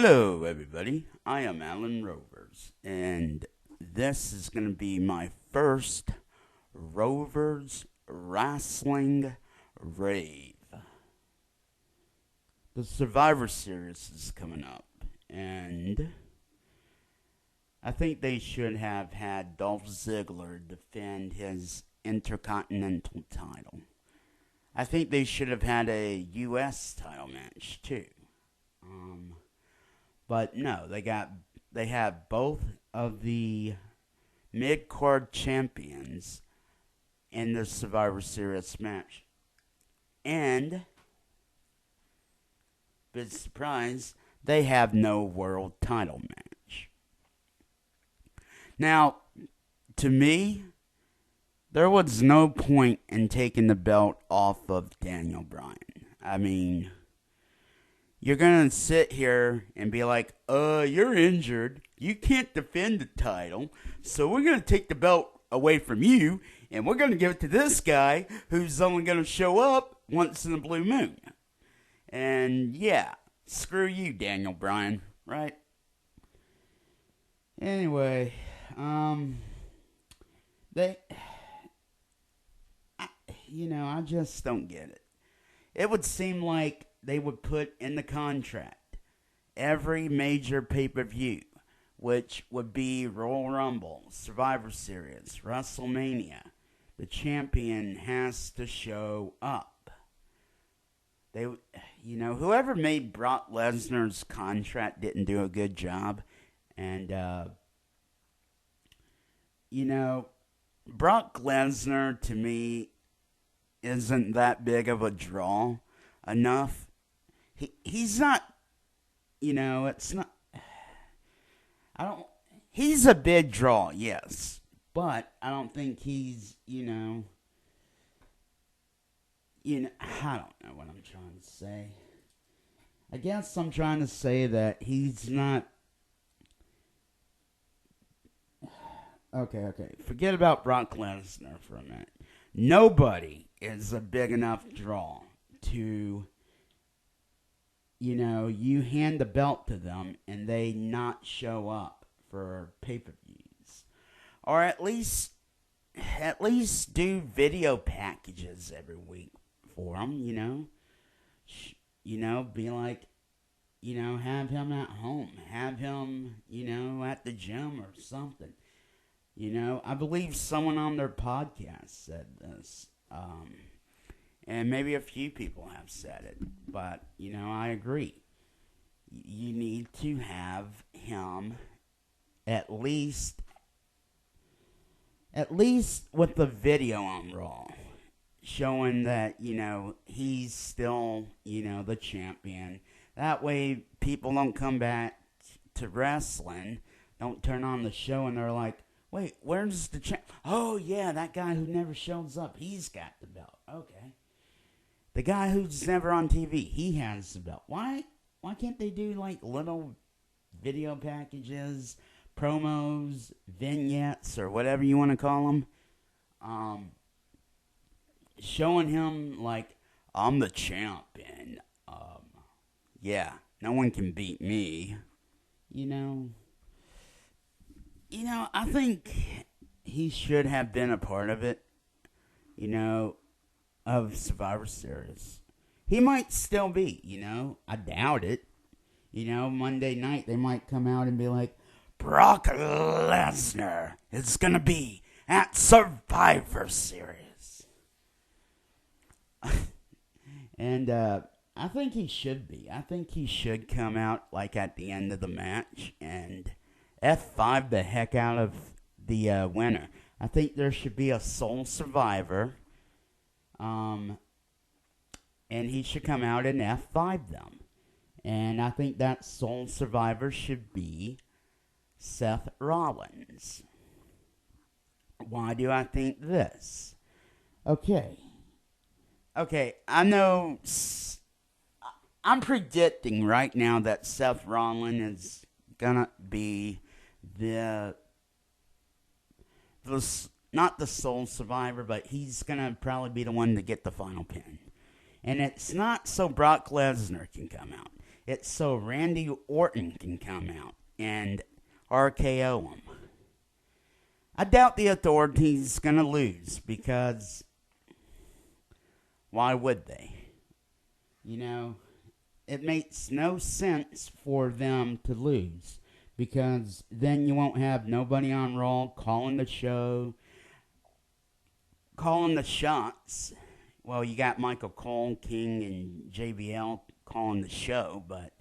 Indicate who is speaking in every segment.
Speaker 1: Hello, everybody. I am Alan Rovers, and this is going to be my first Rovers Rassling Rave. The Survivor Series is coming up, and I think they should have had Dolph Ziggler defend his Intercontinental title. I think they should have had a U.S. title match, too. But no, they have both of the mid-card champions in the Survivor Series match. And, big surprise, they have no world title match. Now, to me, there was no point in taking the belt off of Daniel Bryan. I mean, you're going to sit here and be like, you're injured. You can't defend the title. So we're going to take the belt away from you. And we're going to give it to this guy who's only going to show up once in a blue moon. And yeah, screw you, Daniel Bryan. Right? Anyway, I just don't get it. It would seem like they would put in the contract every major pay-per-view, which would be Royal Rumble, Survivor Series, WrestleMania. The champion has to show up. Whoever made Brock Lesnar's contract didn't do a good job. And, Brock Lesnar, to me, isn't that big of a draw enough. He's not, it's not, he's a big draw, yes, but I don't think he's, I don't know what I'm trying to say. I guess I'm trying to say that he's not, okay, forget about Brock Lesnar for a minute. Nobody is a big enough draw to, you hand the belt to them and they not show up for pay-per-views. Or at least do video packages every week for them, be like, have him at home, have him, at the gym or something. I believe someone on their podcast said this, and maybe a few people have said it, but, I agree. You need to have him at least with the video on Raw, showing that, he's still, the champion. That way people don't come back to wrestling, don't turn on the show and they're like, wait, where's the champ? Oh, yeah, that guy who never shows up, he's got the belt. Okay. The guy who's never on TV, he has the belt. Why can't they do, like, little video packages, promos, vignettes, or whatever you want to call them? Showing him, like, I'm the champ, and, yeah, no one can beat me. I think he should have been a part of it, of Survivor Series. He might still be, I doubt it. Monday night they might come out and be like, Brock Lesnar is going to be at Survivor Series. And I think he should be. I think he should come out like at the end of the match and F5 the heck out of the winner. I think there should be a sole survivor. And he should come out and F5 them. And I think that sole survivor should be Seth Rollins. Why do I think this? Okay, I know I'm predicting right now that Seth Rollins is gonna be not the sole survivor, but he's gonna probably be the one to get the final pin. And it's not so Brock Lesnar can come out. It's so Randy Orton can come out and RKO him. I doubt the Authority's going to lose because why would they? You know, it makes no sense for them to lose because then you won't have nobody on Raw calling the show, calling the shots. Well, you got Michael Cole, King, and JBL calling the show, but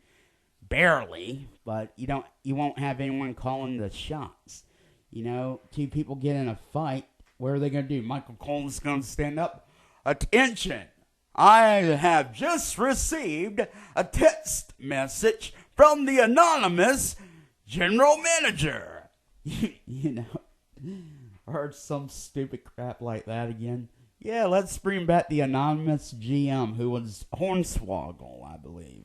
Speaker 1: barely. But you won't have anyone calling the shots. You know, two people get in a fight. What are they going to do? Michael Cole's going to stand up. Attention! I have just received a text message from the anonymous general manager. You know, or some stupid crap like that again. Yeah, let's bring back the anonymous GM who was Hornswoggle, I believe.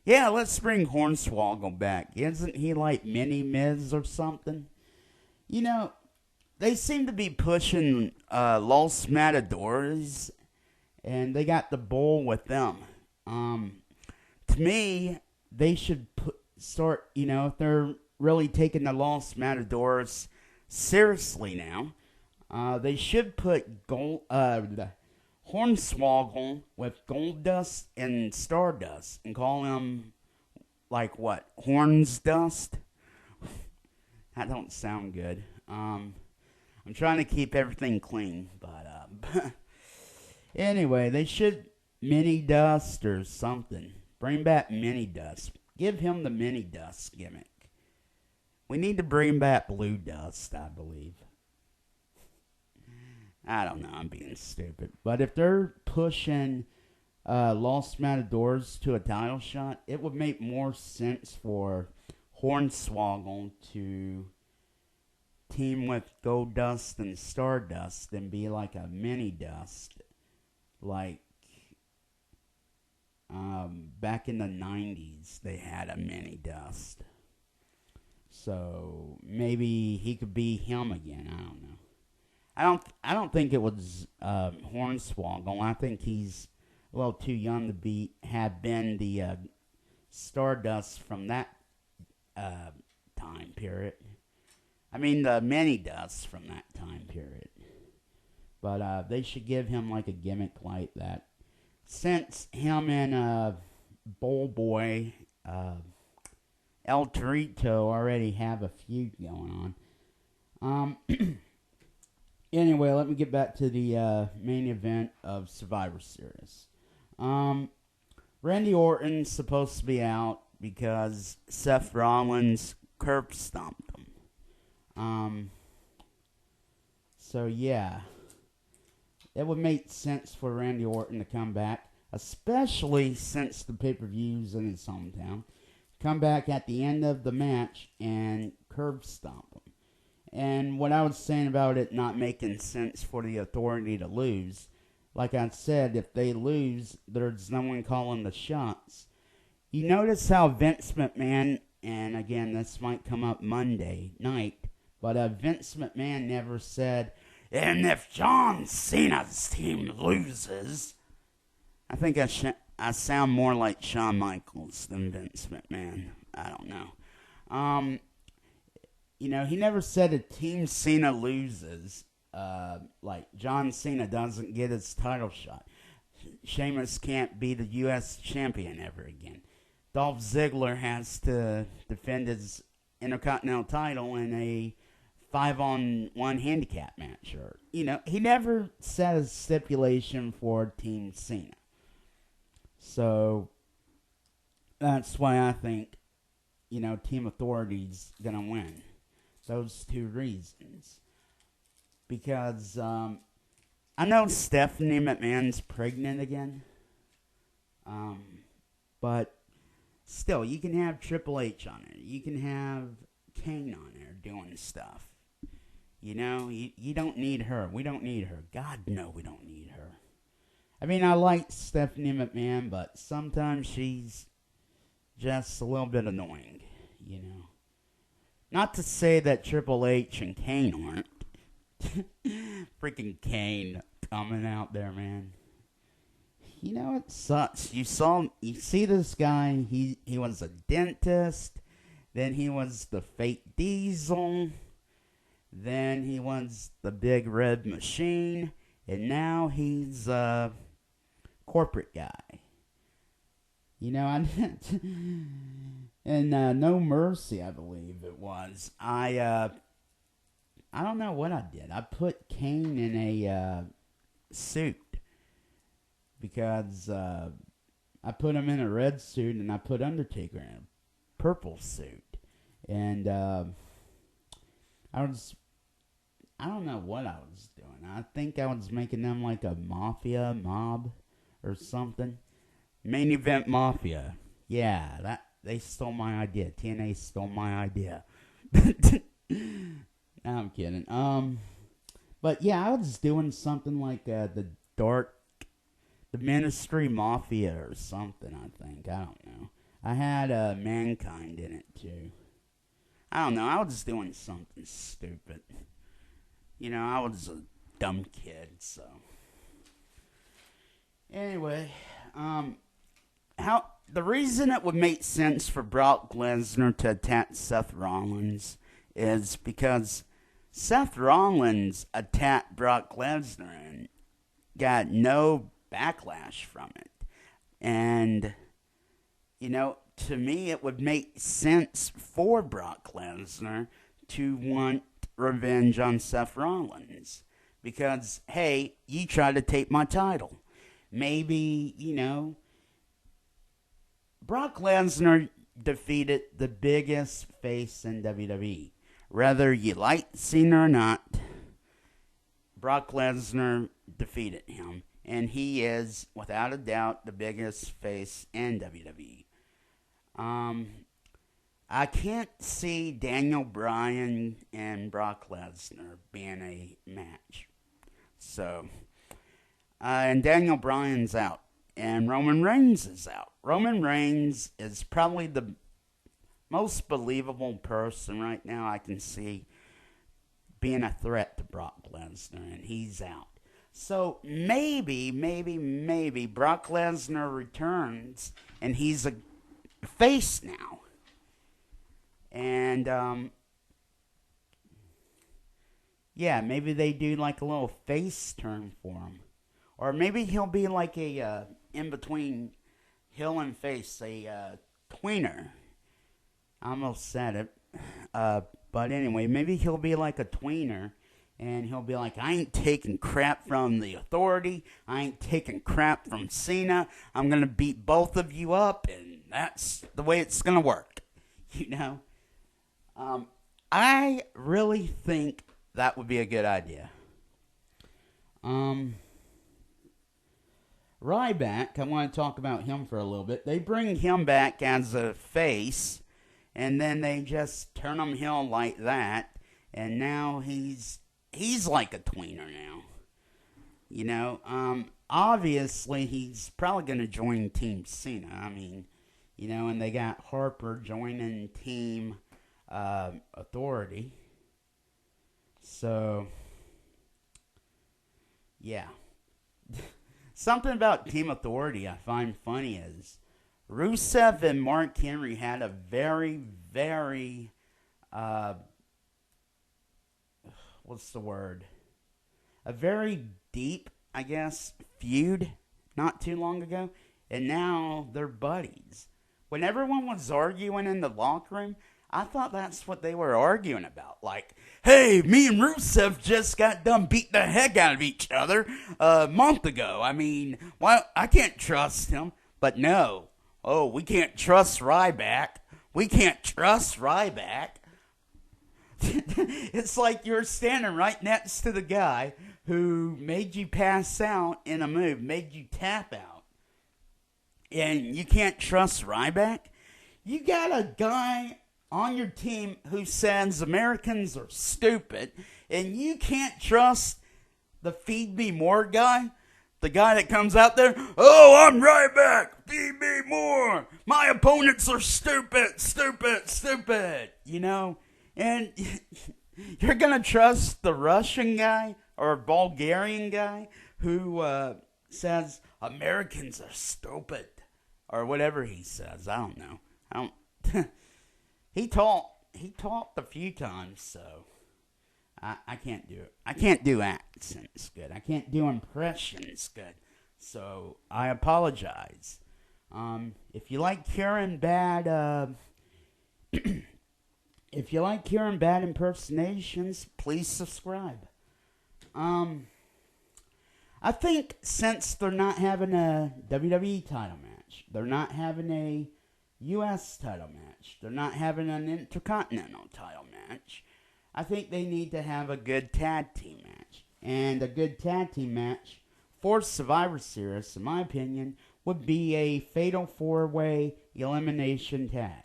Speaker 1: Yeah, let's bring Hornswoggle back. Isn't he like Mini Miz or something? You know, they seem to be pushing Los Matadors, and they got the bull with them. To me, they should start, you know, if they're really taking the Los Matadors seriously now, they should put Hornswoggle with Goldust and Stardust and call him, like what, Horns Dust? That don't sound good. I'm trying to keep everything clean, but anyway, they should Mini Dust or something. Bring back Mini Dust. Give him the Mini Dust gimmick. We need to bring back Blue Dust, I believe. I don't know, I'm being stupid. But if they're pushing Los Matadors to a title shot, it would make more sense for Hornswoggle to team with Goldust and Stardust than be like a Mini Dust. Like, back in the 90s, they had a Mini Dust. So, maybe he could be him again, I don't know. I don't think it was Hornswoggle. I think he's a little too young to have been the Stardust from that time period. I mean, the Mini Dust from that time period. But they should give him like a gimmick like that. Since him and Bull Boy, El Torito already have a feud going on. Anyway, let me get back to the main event of Survivor Series. Randy Orton's supposed to be out because Seth Rollins curb stomped him. So yeah, it would make sense for Randy Orton to come back, especially since the pay-per-view's in his hometown. Come back at the end of the match and curb stomp him. And what I was saying about it not making sense for the Authority to lose, like I said, if they lose, there's no one calling the shots. You notice how Vince McMahon, and again, this might come up Monday night, but Vince McMahon never said, and if John Cena's team loses, I think I sound more like Shawn Michaels than Vince McMahon. I don't know. You know, he never said if Team Cena loses, like John Cena doesn't get his title shot. Sheamus can't be the U.S. champion ever again. Dolph Ziggler has to defend his Intercontinental title in a 5-on-1 handicap match. Or, you know, he never set a stipulation for Team Cena. So, that's why I think, you know, Team Authority's going to win. Those two reasons. Because, I know Stephanie McMahon's pregnant again. But, still, you can have Triple H on it. You can have Kane on there doing stuff. You know, you don't need her. We don't need her. God, no, we don't need her. I mean, I like Stephanie McMahon, but sometimes she's just a little bit annoying, you know. Not to say that Triple H and Kane aren't. Freaking Kane coming out there, man. you know, it sucks. You see this guy, he was a dentist, then he was the fake Diesel, then he was the Big Red Machine, and now he's a corporate guy. You know, and No Mercy, I believe it was. I don't know what I did. I put Kane in a suit because I put him in a red suit and I put Undertaker in a purple suit, and I don't know what I was doing. I think I was making them like a mob or something. Main Event Mafia. Yeah, they stole my idea. TNA stole my idea. No, I'm kidding. But yeah, I was doing something like the Ministry Mafia or something, I think. I don't know. I had Mankind in it too. I don't know. I was doing something stupid. You know, I was a dumb kid, so. Anyway, the reason it would make sense for Brock Lesnar to attack Seth Rollins is because Seth Rollins attacked Brock Lesnar and got no backlash from it. And, you know, to me it would make sense for Brock Lesnar to want revenge on Seth Rollins. Because, hey, you tried to take my title. Maybe, you know, Brock Lesnar defeated the biggest face in WWE. Whether you like Cena or not, Brock Lesnar defeated him. And he is, without a doubt, the biggest face in WWE. I can't see Daniel Bryan and Brock Lesnar being a match. So, and Daniel Bryan's out. And Roman Reigns is out. Roman Reigns is probably the most believable person right now I can see being a threat to Brock Lesnar, and he's out. So maybe Brock Lesnar returns, and he's a face now. And, yeah, maybe they do like a little face turn for him. Or maybe he'll be like a, in between heel and face, a tweener. I almost said it. But anyway, maybe he'll be like a tweener. And he'll be like, I ain't taking crap from the Authority. I ain't taking crap from Cena. I'm going to beat both of you up. And that's the way it's going to work. You know? I really think that would be a good idea. Ryback, I want to talk about him for a little bit. They bring him back as a face, and then they just turn him heel like that, and now he's like a tweener now. You know, obviously he's probably going to join Team Cena. I mean, you know, and they got Harper joining Team Authority. So, yeah. Something about Team Authority I find funny is Rusev and Mark Henry had a very, very, what's the word? A very deep, I guess, feud not too long ago. And now they're buddies. When everyone was arguing in the locker room, I thought that's what they were arguing about. Like, hey, me and Rusev just got done beating the heck out of each other a month ago. I mean, well, I can't trust him. But no. Oh, we can't trust Ryback. We can't trust Ryback. It's like you're standing right next to the guy who made you pass out in a move, made you tap out. And you can't trust Ryback? You got a guy on your team who says Americans are stupid, and you can't trust the Feed Me More guy? The guy that comes out there, oh, I'm Ryback, feed me more. My opponents are stupid. You know? And you're going to trust the Russian guy or Bulgarian guy who says, Americans are stupid, or whatever he says. I don't know. I don't. He talked a few times, so I can't do it. I can't do accents good. I can't do impressions good. So I apologize. If you like hearing bad, if you like hearing bad impersonations, please subscribe. I think since they're not having a WWE title match, they're not having a U.S. title match, they're not having an Intercontinental title match, I think they need to have a good tag team match. And a good tag team match for Survivor Series, in my opinion, would be a Fatal 4-Way elimination tag.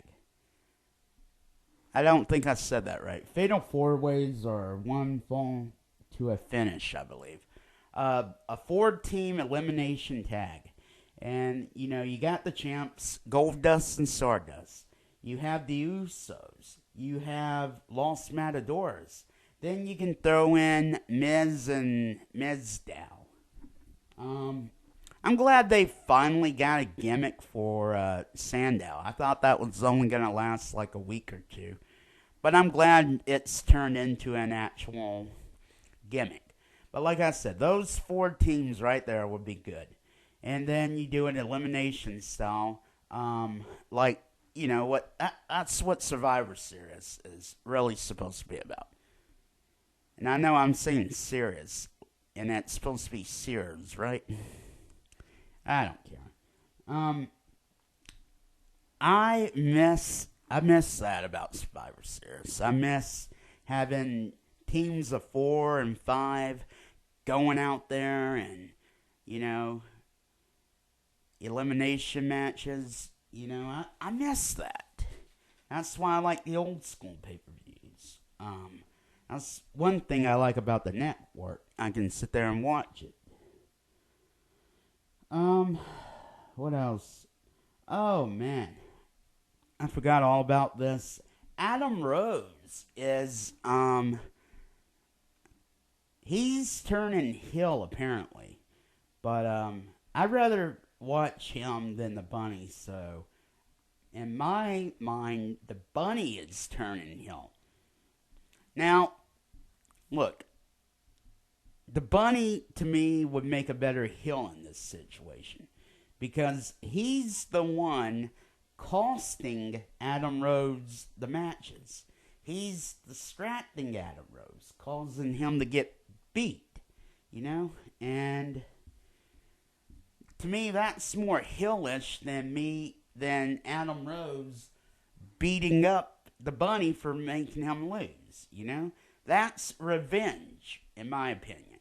Speaker 1: I don't think I said that right. Fatal 4-Ways are one fall to a finish, I believe. A 4-team elimination tag. And, you got the champs, Goldust and Stardust. You have the Usos. You have Los Matadors. Then you can throw in Miz and Mizdow. I'm glad they finally got a gimmick for Sandow. I thought that was only going to last like a week or two. But I'm glad it's turned into an actual gimmick. But like I said, those 4 teams right there would be good. And then you do an elimination style. That's what Survivor Series is really supposed to be about. And I know I'm saying serious, and it's supposed to be Sears, right? I don't care. I miss that about Survivor Series. I miss having teams of 4 and 5 going out there and, elimination matches. I miss that. That's why I like the old school pay-per-views. That's one thing I like about the network. I can sit there and watch it. What else? Oh, man. I forgot all about this. Adam Rose is, he's turning heel, apparently. But, I'd rather watch him than the Bunny, so in my mind, the Bunny is turning heel. Now, look, the Bunny, to me, would make a better heel in this situation, because he's the one costing Adam Rose the matches. He's distracting Adam Rose, causing him to get beat, and to me, that's more heelish than Adam Rose beating up the Bunny for making him lose, That's revenge, in my opinion.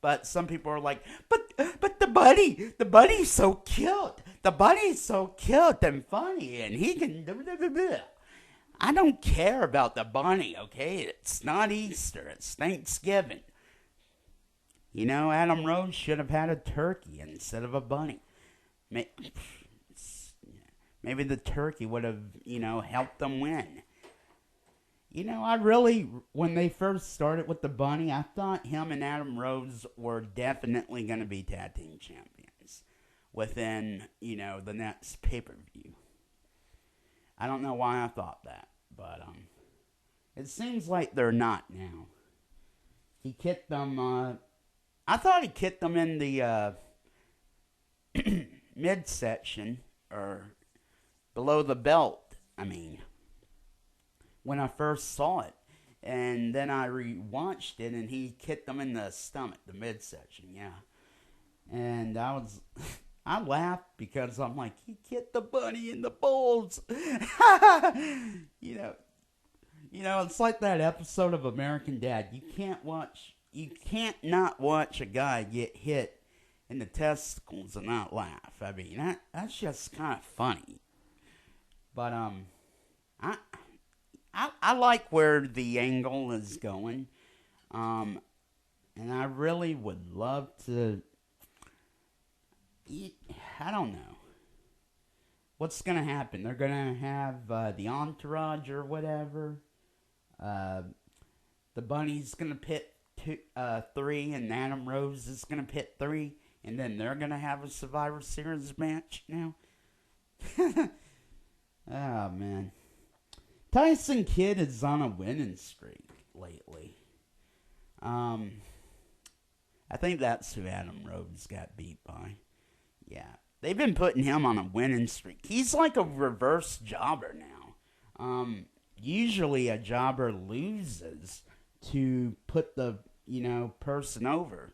Speaker 1: But some people are like, but the Bunny's so cute. The Bunny's so cute and funny, and he can... I don't care about the Bunny, okay? It's not Easter, it's Thanksgiving. Adam Rose should have had a turkey instead of a bunny. Maybe the turkey would have, helped them win. I really, when they first started with the Bunny, I thought him and Adam Rose were definitely going to be tag team champions within, the next pay-per-view. I don't know why I thought that, but it seems like they're not now. He kicked them, I thought he kicked them in the midsection, or below the belt, when I first saw it. And then I rewatched it, and he kicked them in the stomach, the midsection, yeah. And I laughed because I'm like, he kicked the Bunny in the balls. It's like that episode of American Dad. You can't not watch a guy get hit in the testicles and not laugh. That's just kind of funny. But, I like where the angle is going. And I really would love to... I don't know. What's going to happen? They're going to have the Entourage or whatever. The Bunny's going to pit 3, and Adam Rose is going to pit 3. And then they're going to have a Survivor Series match now? Oh, man. Tyson Kidd is on a winning streak lately. I think that's who Adam Rose got beat by. Yeah. They've been putting him on a winning streak. He's like a reverse jobber now. Usually a jobber loses to put the, person over.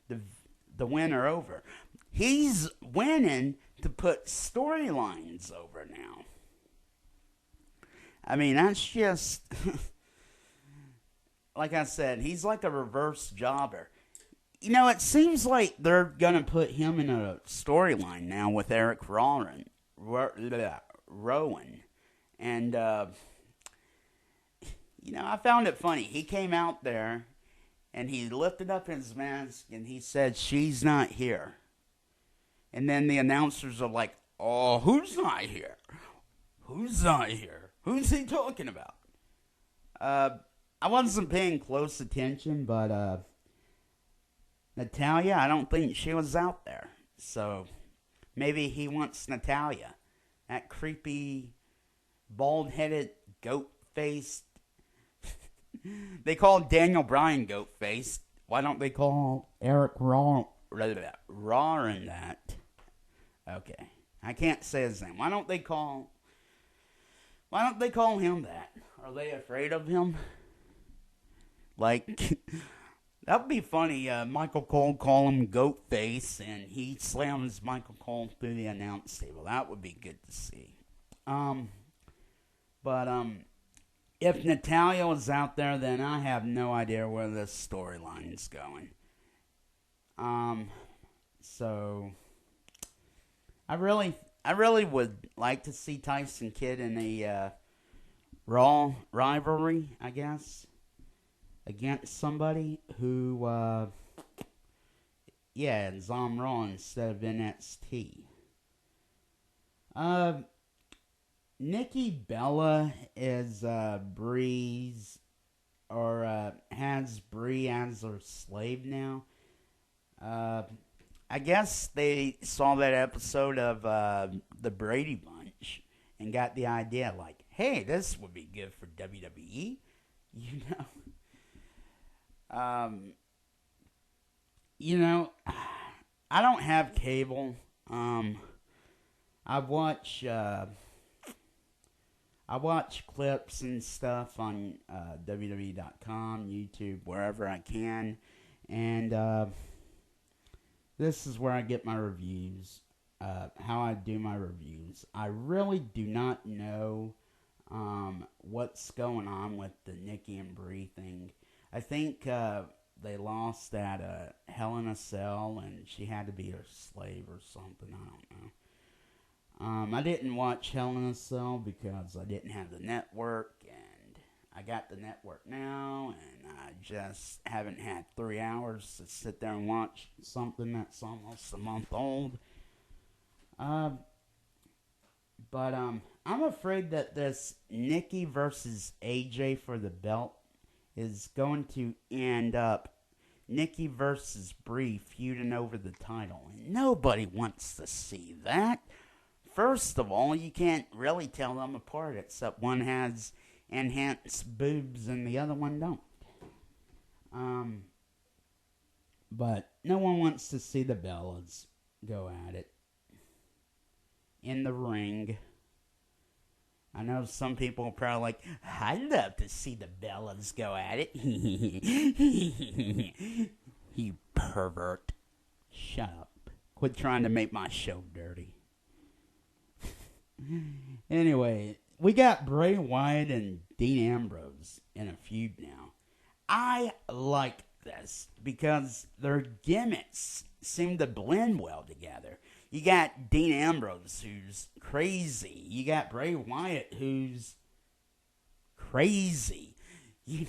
Speaker 1: The winner over. He's winning to put storylines over now. I mean, that's just... like I said, he's like a reverse jobber. It seems like they're going to put him in a storyline now with Eric Rowan. And, I found it funny. He came out there and he lifted up his mask and he said, "She's not here." And then the announcers are like, "Oh, who's not here? Who's not here? Who's he talking about?" I wasn't paying close attention, but Natalya, I don't think she was out there. So maybe he wants Natalya. That creepy, bald-headed, goat-faced. They call Daniel Bryan goat-faced. Why don't they call Eric Rowan that? Okay. I can't say his name. Why don't they call him that? Are they afraid of him? Like, that would be funny. Michael Cole call him goat face, and he slams Michael Cole through the announce table. That would be good to see. But if Natalya was out there, then I have no idea where this storyline's going. So I really would like to see Tyson Kidd in a Raw rivalry, I guess, against somebody who, is on Raw instead of NXT. Nikki Bella is Bree's, or has Bree as her slave now. I guess they saw that episode of the Brady Bunch and got the idea, like, hey, this would be good for WWE, I don't have cable. I watch clips and stuff on WWE.com, YouTube, wherever I can, and this is where I get my reviews, how I do my reviews. I really do not know what's going on with the Nikki and Brie thing. I think they lost at Hell in a Cell, and she had to be her slave or something. I don't know. I didn't watch Hell in a Cell because I didn't have the network, and I got the network now, and I just haven't had 3 hours to sit there and watch something that's almost a month old. But I'm afraid that this Nikki versus AJ for the belt is going to end up Nikki versus Brie feuding over the title. And nobody wants to see that. First of all, you can't really tell them apart, except one has enhanced boobs and the other one don't. But no one wants to see the Bellas go at it in the ring. I know some people are probably like, I'd love to see the Bellas go at it. You pervert. Shut up. Quit trying to make my show dirty. Anyway, we got Bray Wyatt and Dean Ambrose in a feud now. I like this because their gimmicks seem to blend well together. You got Dean Ambrose, who's crazy. You got Bray Wyatt, who's crazy. You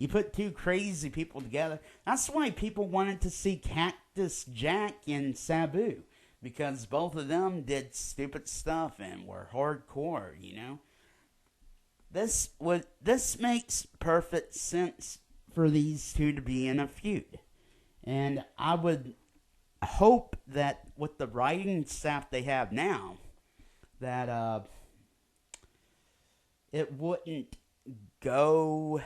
Speaker 1: put two crazy people together. That's why people wanted to see Cactus Jack and Sabu, because both of them did stupid stuff and were hardcore, This makes perfect sense for these two to be in a feud. And I would hope that with the writing staff they have now, that it wouldn't go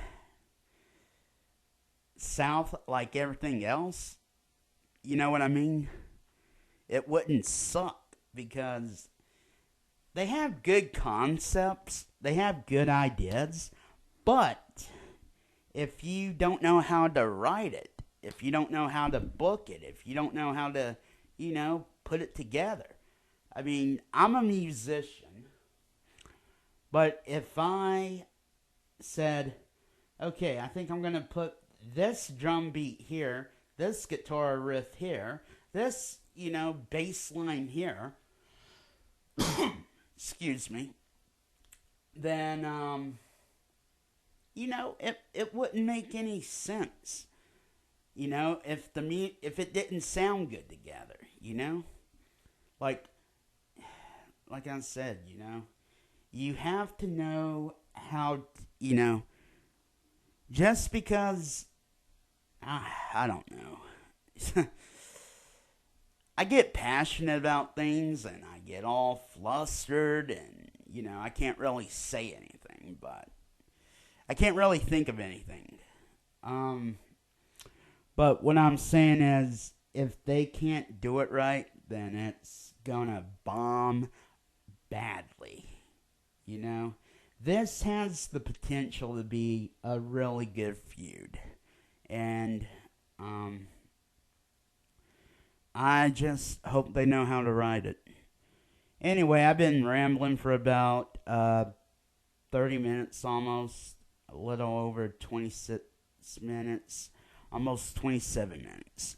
Speaker 1: south like everything else. You know what I mean? It wouldn't suck because they have good concepts, they have good ideas, but if you don't know how to write it, if you don't know how to book it, if you don't know how to, put it together. I mean, I'm a musician, but if I said, okay, I think I'm going to put this drum beat here, this guitar riff here, this, bass line here, excuse me, then, it wouldn't make any sense. If it didn't sound good together, like I said, you have to know how, just because, I don't know. I get passionate about things and I get all flustered and, I can't really say anything, but I can't really think of anything. But what I'm saying is, if they can't do it right, then it's gonna bomb badly. This has the potential to be a really good feud. And, I just hope they know how to write it. Anyway, I've been rambling for about 30 minutes almost, a little over 26 minutes, almost 27 minutes.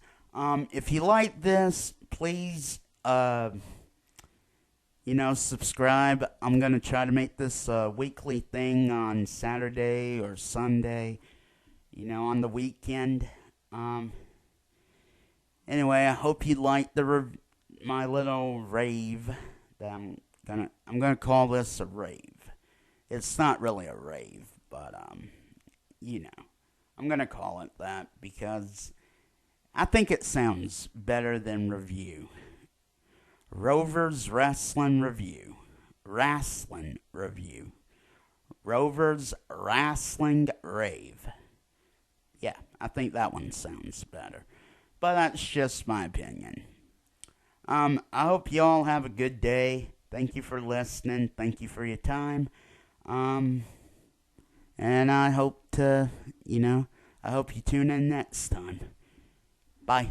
Speaker 1: If you like this, please, subscribe. I'm going to try to make this a weekly thing on Saturday or Sunday, on the weekend. Anyway, I hope you liked my little rave that I'm gonna call this a rave. It's not really a rave, but I'm gonna call it that because I think it sounds better than review. Rovers Wrestling Review. Rassling Review. Rovers Rassling Rave. Yeah, I think that one sounds better. But that's just my opinion. I hope you all have a good day. Thank you for listening. Thank you for your time. And I hope I hope you tune in next time. Bye.